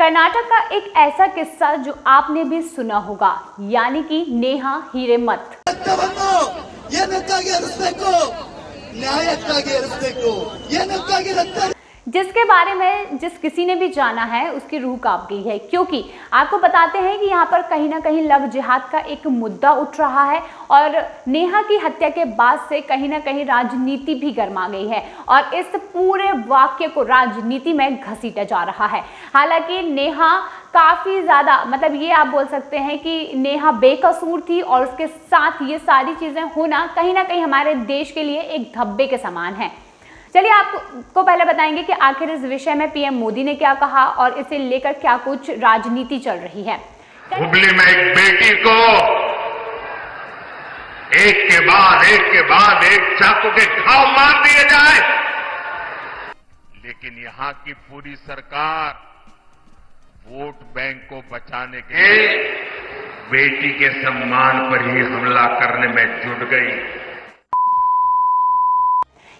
कर्नाटक का एक ऐसा किस्सा जो आपने भी सुना होगा, यानी कि नेहा हिरेमठ। जिसके बारे में जिस किसी ने भी जाना है उसकी रूह कांप गई है, क्योंकि आपको बताते हैं कि यहाँ पर कहीं ना कहीं लव जिहाद का एक मुद्दा उठ रहा है और नेहा की हत्या के बाद से कहीं ना कहीं राजनीति भी गर्मा गई है और इस पूरे वाक्य को राजनीति में घसीटा जा रहा है। हालांकि नेहा काफ़ी ज़्यादा, मतलब ये आप बोल सकते हैं कि नेहा बेकसूर थी और उसके साथ ये सारी चीज़ें होना कहीं ना कहीं हमारे देश के लिए एक धब्बे के समान है। चलिए आपको पहले बताएंगे कि आखिर इस विषय में पीएम मोदी ने क्या कहा और इसे लेकर क्या कुछ राजनीति चल रही है। हुबली में एक बेटी को एक के बाद एक चाकू के घाव मार दिए जाए, लेकिन यहां की पूरी सरकार वोट बैंक को बचाने के लिए बेटी के सम्मान पर ही हमला करने में जुट गई।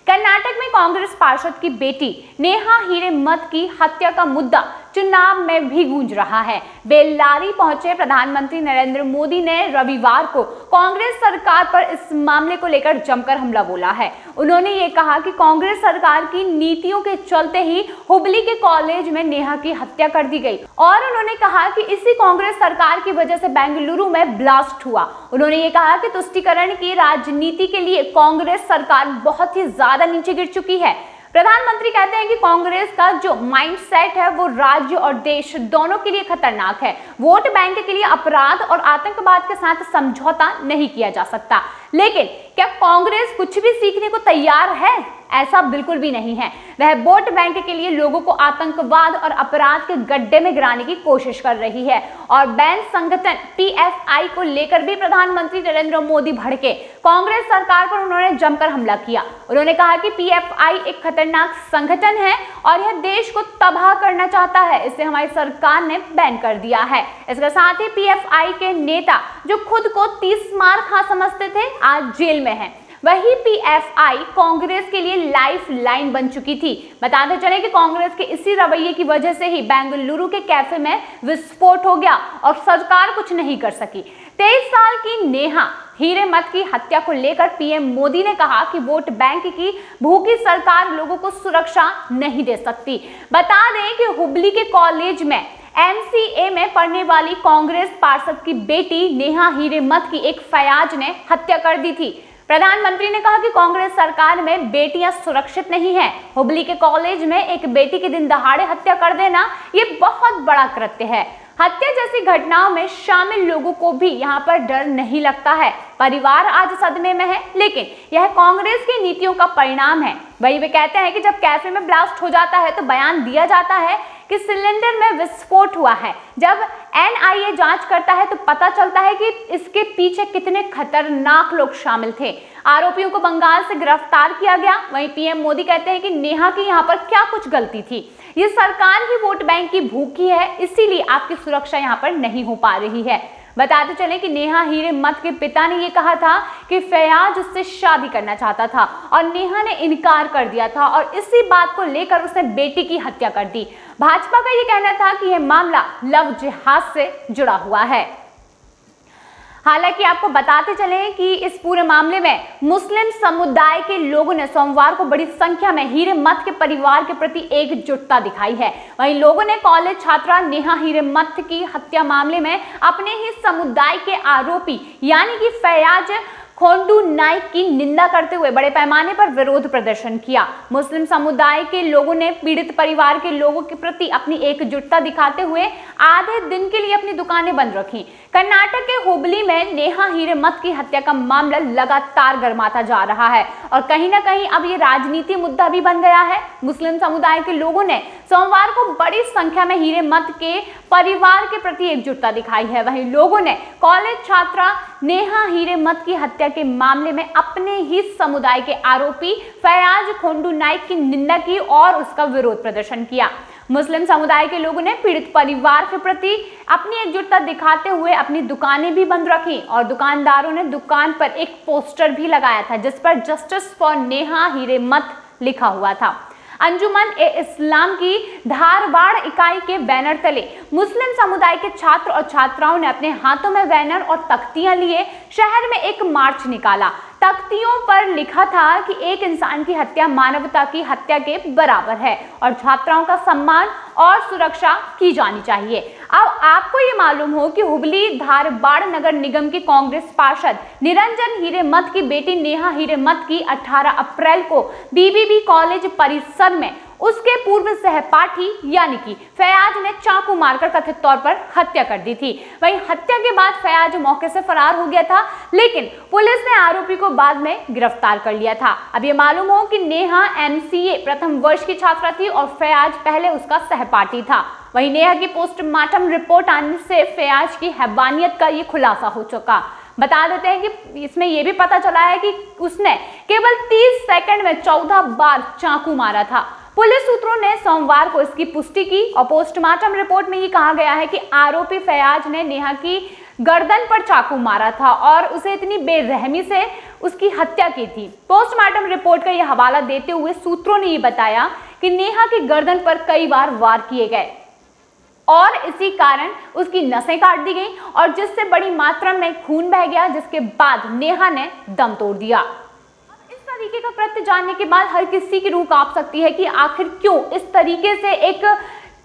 कर्नाटक में कांग्रेस पार्षद की बेटी नेहा हिरेमठ की हत्या का मुद्दा चुनाव में भी गूंज रहा है। बेल्लारी पहुंचे प्रधानमंत्री नरेंद्र मोदी ने रविवार को कांग्रेस सरकार पर इस मामले को लेकर जमकर हमला बोला है। उन्होंने ये कहा कि कांग्रेस सरकार की नीतियों के चलते ही हुबली के कॉलेज में नेहा की हत्या कर दी गई और उन्होंने कहा कि इसी कांग्रेस सरकार की वजह से बेंगलुरु में ब्लास्ट हुआ। उन्होंने ये कहा कि तुष्टीकरण की राजनीति के लिए कांग्रेस सरकार बहुत ही ज्यादा नीचे गिर चुकी है। प्रधानमंत्री कहते हैं कि कांग्रेस का जो माइंडसेट है वो राज्य और देश दोनों के लिए खतरनाक है। वोट बैंक के लिए अपराध और आतंकवाद के साथ समझौता नहीं किया जा सकता। लेकिन क्या कांग्रेस कुछ भी सीखने को तैयार है? ऐसा बिल्कुल भी नहीं है। वह वोट बैंक के लिए लोगों को आतंकवाद और अपराध के गड्ढे में गिराने की कोशिश कर रही है। और बैन संगठन पीएफआई को लेकर भी प्रधानमंत्री नरेंद्र मोदी भड़के। कांग्रेस सरकार पर उन्होंने जमकर हमला किया। उन्होंने कहा कि पीएफआई एक खतरनाक संगठन है और यह देश को तबाह करना चाहता है, इसे हमारी सरकार ने बैन कर दिया है। इसके साथ ही पीएफआई के नेता जो खुद को 30 मार खा समझते थे, आज जेल में हैं। वही पीएफआई कांग्रेस के लिए लाइफ लाइन बन चुकी थी। बताते चले कि कांग्रेस के इसी रवैये की वजह से ही बेंगलुरु के कैफे में विस्फोट हो गया और सरकार कुछ नहीं कर सकी। 23 साल की नेहा हिरेमठ की हत्या को लेकर पीएम मोदी ने कहा कि वोट बैंक की भूखी सरकार लोगों को सुरक्षा नहीं दे सकती। बता दें कि हुबली के कॉलेज में एमसीए में पढ़ने वाली कांग्रेस पार्षद की बेटी नेहा हिरेमठ की एक फयाज ने हत्या कर दी थी। प्रधानमंत्री ने कहा कि कांग्रेस सरकार में बेटियां सुरक्षित नहीं हैं। हुबली के कॉलेज में एक बेटी की दिन दहाड़े हत्या कर देना ये बहुत बड़ा कृत्य है। हत्या जैसी घटनाओं में शामिल लोगों को भी यहाँ पर डर नहीं लगता है। परिवार आज सदमे में है, लेकिन यह कांग्रेस की नीतियों का परिणाम है। वही वे कहते हैं कि जब कैफे में ब्लास्ट हो जाता है तो बयान दिया जाता है कि सिलेंडर में विस्फोट हुआ है। जब एनआईए जांच करता है तो पता चलता है कि इसके पीछे कितने खतरनाक लोग शामिल थे। आरोपियों को बंगाल से गिरफ्तार किया गया। वहीं पीएम मोदी कहते हैं कि नेहा की यहाँ पर क्या कुछ गलती थी। ये सरकार ही वोट बैंक की भूखी है, इसीलिए आपकी सुरक्षा यहाँ पर नहीं हो पा रही है। बताते चले कि नेहा हिरेमठ के पिता ने ये कहा था कि फयाज उससे शादी करना चाहता था और नेहा ने इनकार कर दिया था और इसी बात को लेकर उसने बेटी की हत्या कर दी। भाजपा का ये कहना था कि यह मामला लव जिहाद से जुड़ा हुआ है। हालांकि आपको बताते चलें कि इस पूरे मामले में मुस्लिम समुदाय के लोगों ने सोमवार को बड़ी संख्या में हिरेमठ के परिवार के प्रति एकजुटता दिखाई है। वहीं लोगों ने कॉलेज छात्रा नेहा हिरेमठ की हत्या मामले में अपने ही समुदाय के आरोपी यानी कि फयाज खोंडू नाइक की निंदा करते हुए बड़े पैमाने पर विरोध प्रदर्शन किया। मुस्लिम समुदाय के लोगों ने पीड़ित परिवार के लोगों के प्रति अपनी एकजुटता दिखाते हुए आधे दिन के लिए अपनी दुकानें बंद रखी। कर्नाटक के हुबली में नेहा हिरेमठ की हत्या का मामला लगातार गर्माता जा रहा है और कहीं ना कहीं अब ये राजनीति मुद्दा भी बन गया है। मुस्लिम समुदाय के लोगों ने सोमवार को बड़ी संख्या में हिरेमठ के परिवार के प्रति एकजुटता दिखाई है। वहीं लोगों ने कॉलेज छात्रा नेहा हिरेमठ की हत्या के मामले में अपने ही समुदाय के आरोपी फयाज खोंडू नाइक की निंदा की और उसका विरोध प्रदर्शन किया। मुस्लिम समुदाय के लोगों ने पीड़ित परिवार के प्रति अपनी एकजुटता दिखाते हुए अपनी दुकानें भी बंद रखी और दुकानदारों ने दुकान पर एक पोस्टर भी लगाया था जिस पर जस्टिस फॉर नेहा हिरेमठ लिखा हुआ था। अंजुमन ए इस्लाम की धारवाड़ इकाई के बैनर तले मुस्लिम समुदाय के छात्र और छात्राओं ने अपने हाथों में बैनर और तख्तियां लिए शहर में एक मार्च निकाला। तख्तियों पर लिखा था कि एक इंसान की हत्या मानवता की हत्या के बराबर है और छात्राओं का सम्मान और सुरक्षा की जानी चाहिए। अब आपको ये मालूम हो कि हुबली धारवाड़ नगर निगम की कांग्रेस पार्षद निरंजन हीरेमठ की बेटी नेहा हीरेमठ की 18 अप्रैल को बीबीबी कॉलेज परिसर में उसके पूर्व सहपाठी यानी कि फैयाज ने चाकू मारकर कथित तौर पर हत्या कर दी थी। वहीं हत्या के बाद फैयाज मौके से फरार हो गया था, लेकिन पुलिस ने आरोपी को बाद में गिरफ्तार कर लिया था। अब ये मालूम हो कि नेहा MCA प्रथम वर्ष की छात्रा थी और फैयाज पहले उसका सहपाठी था। वहीं नेहा की पोस्टमार्टम रिपोर्ट आने से फैयाज की हैवानियत का ये खुलासा हो चुका। बता देते हैं कि इसमें यह भी पता चला है कि उसने केवल 30 सेकंड में 14 बार चाकू मारा था। पुलिस सूत्रों ने सोमवार को इसकी पुष्टि की और पोस्टमार्टम रिपोर्ट में ये कहा गया है कि आरोपी फैयाज ने नेहा की गर्दन पर चाकू मारा था और उसे इतनी बेरहमी से उसकी हत्या की थी। पोस्टमार्टम रिपोर्ट का यह हवाला देते हुए सूत्रों ने यह बताया कि नेहा की गर्दन पर कई बार वार किए गए और इसी कारण उसकी नसें काट दी गई और जिससे बड़ी मात्रा में खून बह गया, जिसके बाद नेहा ने दम तोड़ दिया। इस तरीके का कृत्य जानने के बाद हर किसी की रूह कांप सकती है कि आखिर क्यों इस तरीके से एक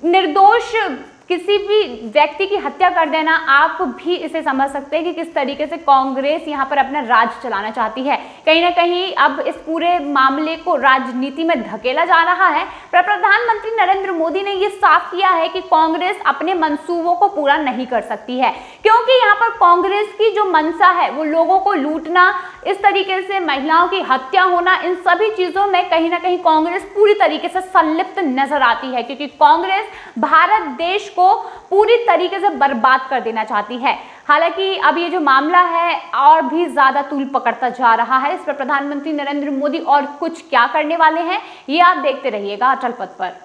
निर्दोष किसी भी व्यक्ति की हत्या कर देना। आप भी इसे समझ सकते हैं कि किस तरीके से कांग्रेस यहाँ पर अपना राज चलाना चाहती है। कहीं ना कहीं अब इस पूरे मामले को राजनीति में धकेला जा रहा है। पर प्रधानमंत्री नरेंद्र मोदी ने ये साफ किया है कि कांग्रेस अपने मंसूबों को पूरा नहीं कर सकती है, क्योंकि यहाँ पर कांग्रेस की जो मंशा है वो लोगों को लूटना, इस तरीके से महिलाओं की हत्या होना, इन सभी चीजों में कहीं ना कहीं कांग्रेस पूरी तरीके से संलिप्त नजर आती है, क्योंकि कांग्रेस भारत देश को पूरी तरीके से बर्बाद कर देना चाहती है। हालांकि अब ये जो मामला है और भी ज्यादा तूल पकड़ता जा रहा है। इस पर प्रधानमंत्री नरेंद्र मोदी और कुछ क्या करने वाले हैं, ये आप देखते रहिएगा अटल पथ पर।